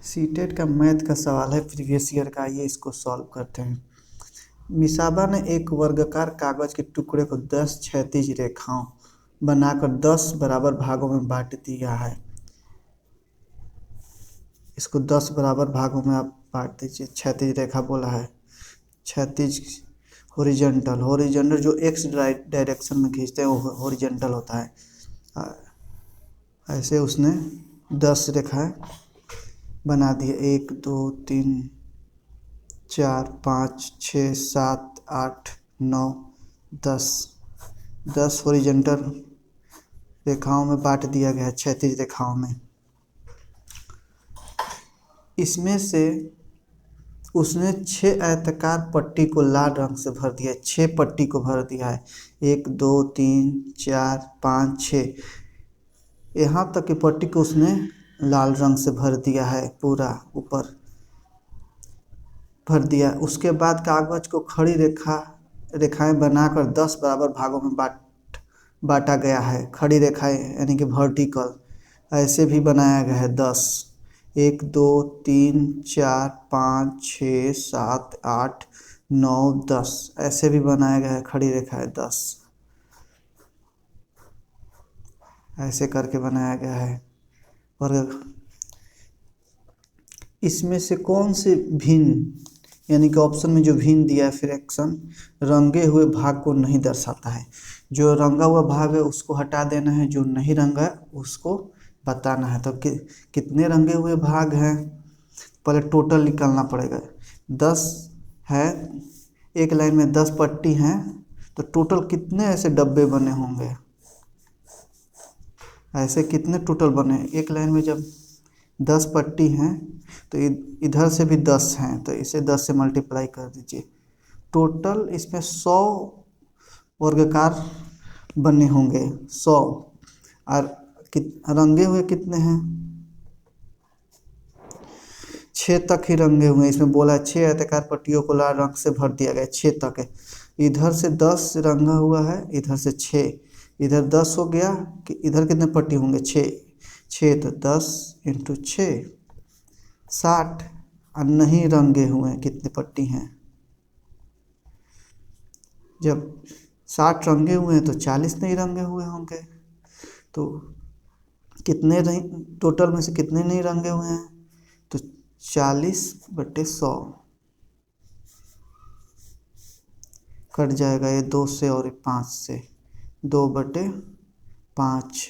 CTET का math का सवाल है प्रीवियस ईयर का। आइए इसको सॉल्व करते हैं। मिसाबा ने एक वर्गाकार कागज के टुकड़े को 10 क्षैतिज रेखाओं बनाकर 10 बराबर भागों में बांट दिया है। इसको 10 बराबर भागों में आप बांट दीजिए। क्षैतिज रेखा बोला है, क्षैतिज हॉरिजॉन्टल जो एक्स डायरेक्शन में खींचते हैं वो हॉरिजॉन्टल होता है। ऐसे उसने 10 रेखाएं बना दिए। 1 2 3 4 5 6 7 8 9 10 हॉरिजॉन्टल रेखाओं में बांट दिया गया है, क्षैतिज रेखाओं में। इसमें से उसने 6 आयताकार पट्टी को लाल रंग से भर दिया है। 6 पट्टी को भर दिया है। 1 2 3 4 5 6 यहाँ तक की पट्टी को उसने लाल रंग से भर दिया है, पूरा ऊपर भर दिया। उसके बाद कागज को खड़ी रेखाएं बनाकर 10 बराबर भागों में बांटा गया है। खड़ी रेखाएं यानी कि वर्टिकल ऐसे भी बनाया गया है 10। 1 2 3 4 5 6 7 8 9 10 ऐसे भी बनाया गया है। खड़ी रेखाएं 10 ऐसे करके बनाया गया है। और इसमें से कौन से भिन्न यानी कि ऑप्शन में जो भिन्न दिया है फ्रैक्शन रंगे हुए भाग को नहीं दर्शाता है। जो रंगा हुआ भाग है उसको हटा देना है, जो नहीं रंगा उसको बताना है। तो कितने रंगे हुए भाग हैं पहले टोटल निकालना पड़ेगा। 10 है, एक लाइन में 10 पट्टी हैं, तो टोटल कितने ऐसे डब्बे बने होंगे, ऐसे कितने टोटल बने। एक लाइन में जब 10 पट्टी हैं तो इधर से भी 10 हैं, तो इसे 10 से मल्टीप्लाई कर दीजिए। टोटल इसमें 100 वर्गाकार बने होंगे, 100। और रंगे हुए कितने हैं, 6 तक ही रंगे हुए हैं। इसमें बोला है 6 आयताकार पट्टियों को लाल रंग से भर दिया गया, 6 तक है। इधर से 10 रंगा हुआ है, इधर से 6, इधर 10 हो गया कि इधर कितने पट्टी होंगे 6 तो 10 × 6 60। और नहीं रंगे हुए कितने पट्टी हैं, जब 60 रंगे हुए हैं तो 40 नहीं रंगे हुए होंगे। तो कितने टोटल में से कितने नहीं रंगे हुए हैं, तो 40/100 कट जाएगा। ये 2 से और 5 से 2/5।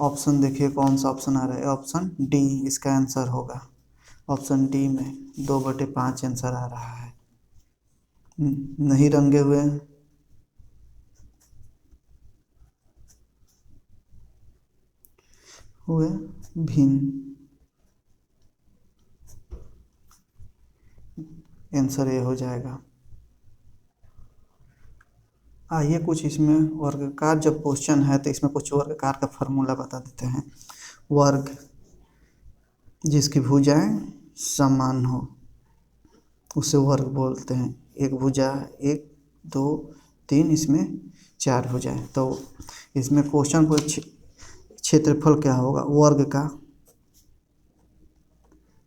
ऑप्शन देखिए कौन सा ऑप्शन आ रहा है, ऑप्शन डी इसका आंसर होगा। ऑप्शन डी में 2/5 आंसर आ रहा है। नहीं रंगे हुए भिन्न, आंसर ये हो जाएगा। आइए कुछ इसमें वर्गाकार जब क्वेश्चन है तो इसमें कुछ वर्गाकार का फॉर्मूला बता देते हैं। वर्ग जिसकी भुजाएं समान हो उसे वर्ग बोलते हैं। एक भुजा 1 2 3, इसमें 4 भुजाएं। तो इसमें क्वेश्चन को क्षेत्रफल क्या होगा, वर्ग का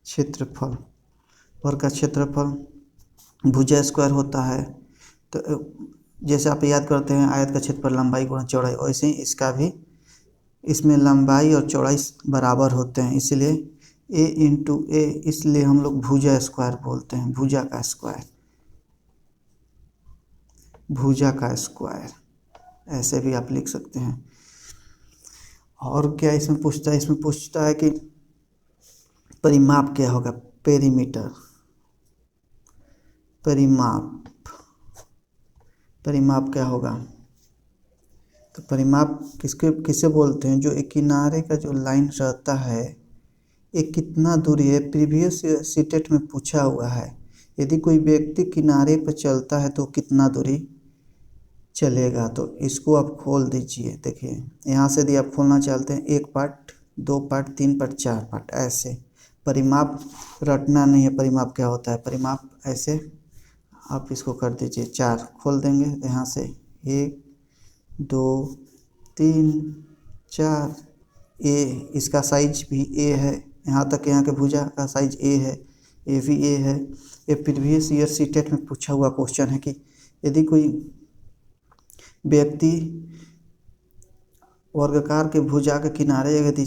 क्षेत्रफल। वर्ग का क्षेत्रफल भुजा स्क्वायर होता है। तो जैसे आप याद करते हैं आयत का क्षेत्रफल लंबाई गुणा चौड़ाई, वैसे ही इसका भी, इसमें लंबाई और चौड़ाई बराबर होते हैं, इसलिए a × a, इसलिए हम लोग भुजा स्क्वायर बोलते हैं। भुजा का स्क्वायर, भुजा का स्क्वायर ऐसे भी आप लिख सकते हैं। और क्या इसमें पूछता है, इसमें पूछता है कि परिमाप क्या होगा, पेरीमीटर। परिमाप क्या होगा, तो परिमाप किसे बोलते हैं, जो एक किनारे का जो लाइन रहता है एक कितना दूरी है। प्रीवियस सीटेट में पूछा हुआ है यदि कोई व्यक्ति किनारे पर चलता है तो कितना दूरी चलेगा। तो इसको आप खोल दीजिए। देखिए यहाँ से यदि आप खोलना चाहते हैं 1 पार्ट 2 पार्ट 3 पार्ट 4 पार्ट ऐसे। परिमाप रटना नहीं है, परिमाप क्या होता है, परिमाप ऐसे आप इसको कर दीजिए। 4 खोल देंगे यहाँ से 1 2 3 4। ए इसका साइज भी ए है यहाँ तक यहाँ के भुजा का साइज ए है, ए भी ए है। ये प्रीवियस ईयर सीटेट में पूछा हुआ क्वेश्चन है कि यदि कोई व्यक्ति वर्गाकार के भुजा के किनारे यदि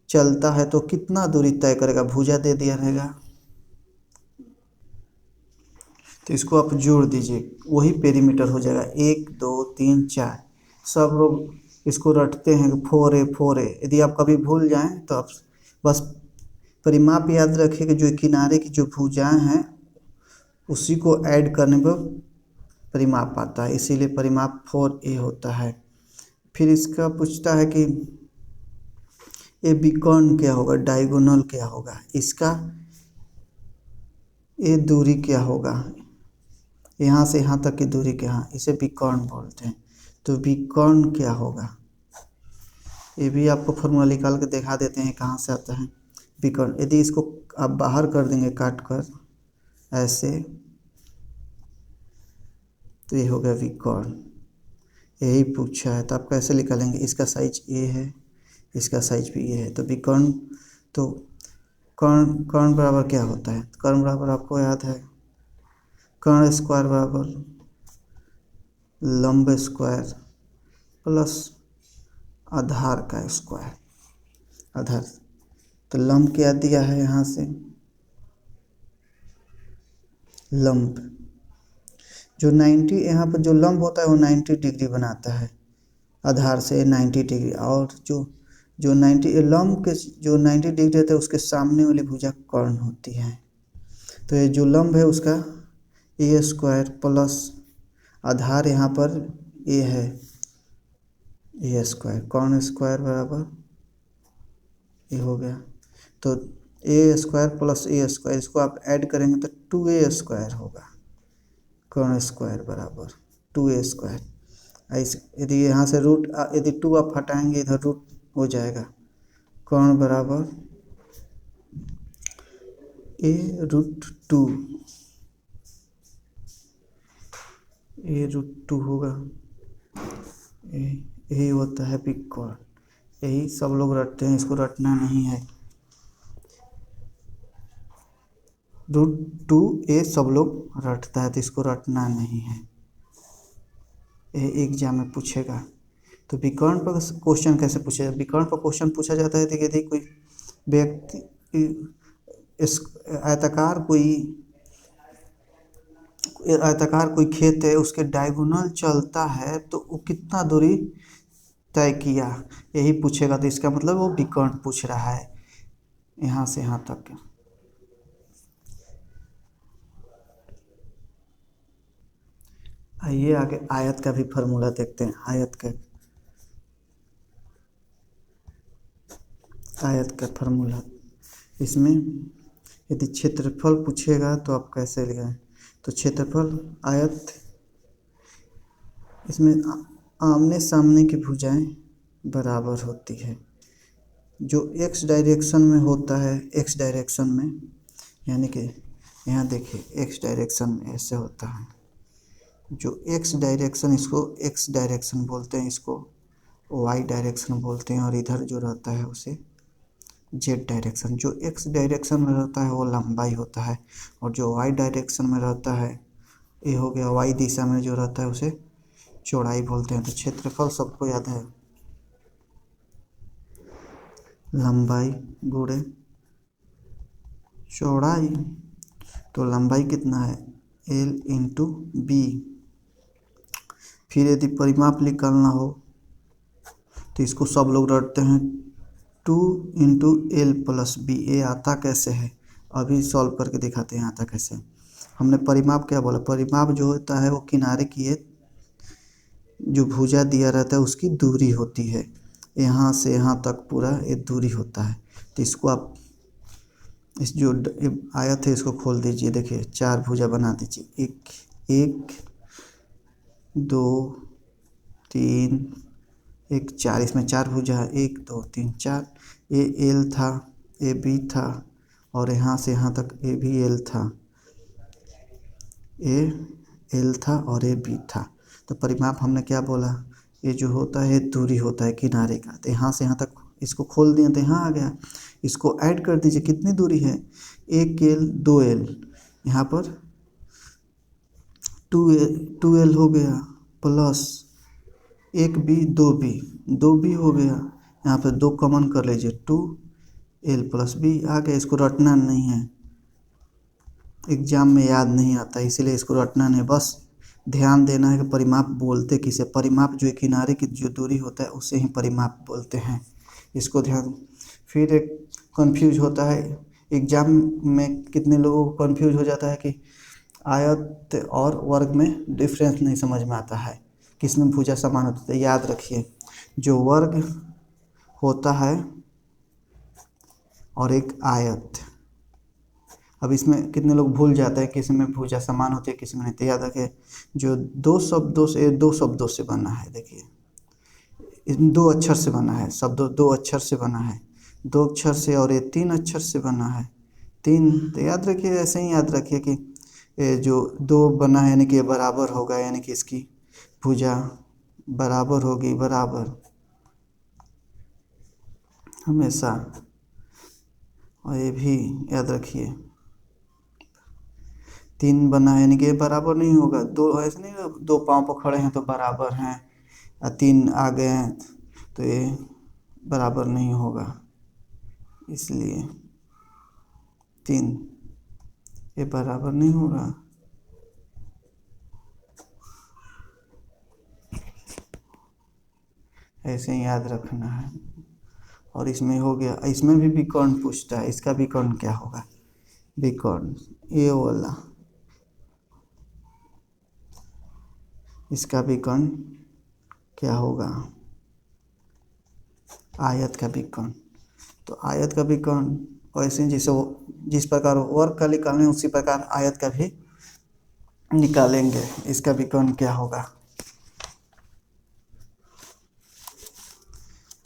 चलता है तो कितना दूरी तय करेगा, भुजा दे दिया रहेगा, तो इसको आप जोड़ दीजिए, वही पेरीमीटर हो जाएगा। 1 2 3 4 सब लोग इसको रटते हैं 4A 4A। यदि आप कभी भूल जाएं तो आप बस परिमाप याद रखिए कि जो किनारे की जो भुजाएं हैं उसी को ऐड करने पर परिमाप आता है, इसीलिए परिमाप 4A होता है। फिर इसका पूछता है कि ये विकर्ण क्या होगा, डायगोनल क्या होगा, इसका ये दूरी क्या होगा, यहाँ से यहाँ तक की दूरी क्या, इसे विकर्ण बोलते हैं। तो विकर्ण क्या होगा, ये भी आपको फॉर्मूला निकाल के दिखा देते हैं कहाँ से आता है विकर्ण। यदि इसको आप बाहर कर देंगे काट कर ऐसे, तो ये हो गया विकर्ण, यही पूछा है। तो आप कैसे निकालेंगे, इसका साइज ए है, इसका साइज भी ये है, तो विकर्ण। तो कर्ण कर्ण बराबर क्या होता है, कर्ण बराबर आपको याद है, कर्ण स्क्वायर बराबर लंब स्क्वायर प्लस आधार का स्क्वायर, आधार। तो लंब क्या दिया है यहाँ से, लंब जो 90, यहाँ पर जो लंब होता है वो 90 डिग्री बनाता है, आधार से 90 डिग्री, और जो 90 लंब के जो 90 डिग्री रहता है उसके सामने वाली भुजा कर्ण होती है। तो ये जो लंब है उसका ए स्क्वायर प्लस आधार यहाँ पर ए है, ए स्क्वायर, कर्ण स्क्वायर बराबर ये हो गया। तो ए स्क्वायर प्लस ए स्क्वायर, इसको आप ऐड करेंगे तो 2A स्क्वायर होगा, कर्ण स्क्वायर बराबर 2A स्क्वायर। ऐसे यदि यहाँ से रूट, यदि 2 आप हटाएंगे इधर रूट हो जाएगा, कर्ण बराबर A√2, A√2 होगा, यही होता है विकर्ण। यही सब लोग रटते हैं, इसको रटना नहीं है। √2A सब लोग रटता है, तो इसको रटना नहीं है, ये एग्जाम में पूछेगा। तो विकर्ण पर क्वेश्चन कैसे पूछेगा, विकर्ण पर क्वेश्चन पूछा जाता है कि यदि कोई व्यक्ति इस आयताकार कोई खेत है, उसके डायगोनल चलता है तो वो कितना दूरी तय किया, यही पूछेगा। तो इसका मतलब वो विकर्ण पूछ रहा है, यहाँ से यहाँ तक। आइए आगे आयत का भी फार्मूला देखते हैं। आयत का फार्मूला, इसमें यदि क्षेत्रफल पूछेगा तो आप कैसे लिखें, तो क्षेत्रफल आयत, इसमें आमने सामने की भुजाएं बराबर होती है। जो x डायरेक्शन में होता है, x डायरेक्शन में, यानी कि यहाँ देखिए x डायरेक्शन में ऐसे होता है, जो x डायरेक्शन, इसको x डायरेक्शन बोलते हैं, इसको y डायरेक्शन बोलते हैं, और इधर जो रहता है उसे z डायरेक्शन। जो x डायरेक्शन में रहता है वो लंबाई होता है, और जो y डायरेक्शन में रहता है, ये हो गया y दिशा में जो रहता है उसे चौड़ाई बोलते हैं। तो क्षेत्रफल सबको याद है, लंबाई गुणे चौड़ाई। तो लंबाई कितना है, L × B। फिर यदि परिमाप निकालना हो तो इसको सब लोग रटते हैं 2 × L + B। ये आता कैसे है, अभी सॉल्व करके दिखाते हैं आता कैसे। हमने परिमाप क्या बोला, परिमाप जो होता है वो किनारे की ये जो भुजा दिया रहता है उसकी दूरी होती है, यहाँ से यहाँ तक पूरा ये दूरी होता है। तो इसको आप इस जो आयत है इसको खोल दीजिए, देखिए 4 भुजा बना दीजिए, 1 2 3 1 4, इसमें 4 भुजा है, 1 2 3 4। ये L था, ये B था, और यहाँ से यहाँ तक ये भी L था, ये L था और ये B था। तो परिमाप हमने क्या बोला, ये जो होता है दूरी होता है किनारे का। तो यहाँ से यहाँ तक इसको खोल दिए तो यहाँ आ गया। इसको ऐड कर दीजिए, कितनी दूरी है, 1L 2L, यहाँ पर 2L हो गया प्लस 1B 2B हो गया, यहाँ पे 2 कॉमन कर लीजिए, 2L प्लस B आ गया। इसको रटना नहीं है, एग्जाम में याद नहीं आता, इसीलिए इसको रटना नहीं, बस ध्यान देना है कि परिमाप बोलते किसे, परिमाप जो किनारे की जो दूरी होता है उसे ही परिमाप बोलते हैं, इसको ध्यान। फिर एक कंफ्यूज होता है एग्जाम में, कितने लोगों को कंफ्यूज हो जाता है कि आयत और वर्ग में डिफरेंस नहीं समझ में आता है, किसमें भुजा समान होता है। याद रखिए, जो वर्ग होता है और एक आयत, अब इसमें कितने लोग भूल जाते हैं किसी में भुजा समान होती है किसी में नहीं, तो याद रखिए जो दो शब्दों से बना है, देखिए इसमें 2 अक्षर से बना है, शब्द 2 अक्षर से बना है, 2 अक्षर से, और ये 3 अक्षर से बना है, 3। तो याद रखिए, ऐसे ही याद रखिए कि ये जो 2 बना है यानी कि ये बराबर होगा, यानी कि इसकी भुजा बराबर होगी, बराबर हमेशा। और ये भी याद रखिए 3 बना है यानी कि ये बराबर नहीं होगा, 2 ऐसे नहीं 2 पाँव पर खड़े हैं तो बराबर हैं, और 3 आ गए हैं तो ये बराबर नहीं होगा, इसलिए 3 ये बराबर नहीं होगा। ऐसे ही याद रखना है। और इसमें हो गया, इसमें भी विकर्ण पूछता है, इसका विकर्ण क्या होगा, विकर्ण ये वाला, इसका विकर्ण क्या होगा, आयत का विकर्ण। तो आयत का विकर्ण वैसे जैसे जिस प्रकार वर्ग का निकालें उसी प्रकार आयत का भी निकालेंगे। इसका विकर्ण क्या होगा,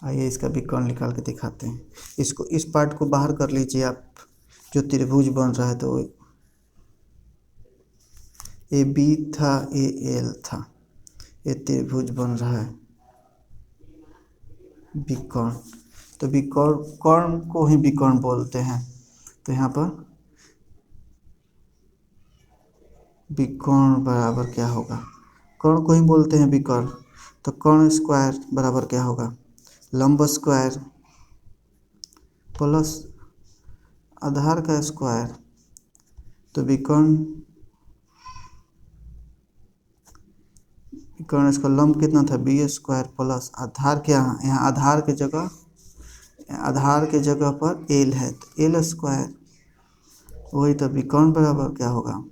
आइए इसका विकर्ण निकाल के दिखाते हैं। इसको, इस पार्ट को बाहर कर लीजिए आप, जो त्रिभुज बन रहा है, तो ये B था, ये L था, ये त्रिभुज बन रहा है विकर्ण। तो विकर्ण, कर्ण को ही विकर्ण बोलते हैं, तो यहाँ पर विकर्ण बराबर क्या होगा, कर्ण को ही बोलते हैं विकर्ण। तो कर्ण स्क्वायर बराबर क्या होगा, लंब स्क्वायर प्लस आधार का स्क्वायर। तो विकर्ण इसका लंब कितना था, B स्क्वायर प्लस आधार, क्या यहाँ आधार के जगह पर L है तो L स्क्वायर, वही तो विकर्ण बराबर क्या होगा,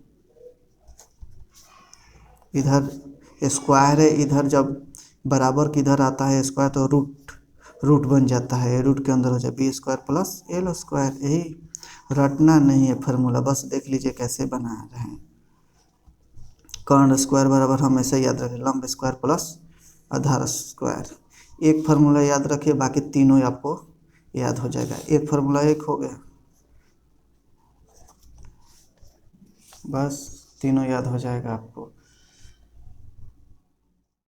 इधर स्क्वायर है, इधर जब बराबर किधर आता है स्क्वायर तो रूट बन जाता है, रूट के अंदर हो जाए B square plus L square. यही रटना नहीं है फार्मूला, बस देख लीजिए कैसे बना रहे हैं। कर्ण स्क्वायर बराबर हमेशा याद रखें लंब स्क्वायर प्लस आधार स्क्वायर। एक फार्मूला याद रखिए, बाकी तीनों आपको याद हो जाएगा। एक फार्मूला एक हो गया, बस तीनों याद हो जाएगा आपको।